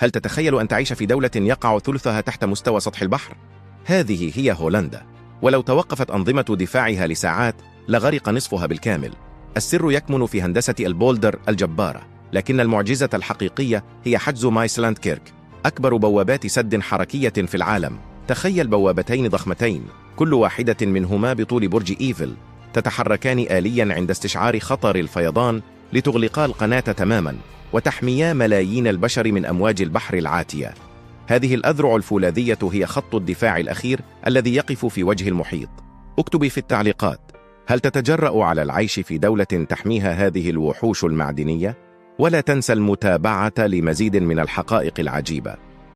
هل تتخيل أن تعيش في دولة يقع ثلثها تحت مستوى سطح البحر؟ هذه هي هولندا، ولو توقفت أنظمة دفاعها لساعات لغرق نصفها بالكامل. السر يكمن في هندسة البولدر الجبارة، لكن المعجزة الحقيقية هي حجز مايسلاند كيرك، أكبر بوابات سد حركية في العالم. تخيل بوابتين ضخمتين، كل واحدة منهما بطول برج إيفل، تتحركان آلياً عند استشعار خطر الفيضان لتغلقا القناة تماماً وتحميا ملايين البشر من أمواج البحر العاتية. هذه الأذرع الفولاذية هي خط الدفاع الأخير الذي يقف في وجه المحيط. اكتبي في التعليقات، هل تتجرأ على العيش في دولة تحميها هذه الوحوش المعدنية؟ ولا تنسى المتابعة لمزيد من الحقائق العجيبة.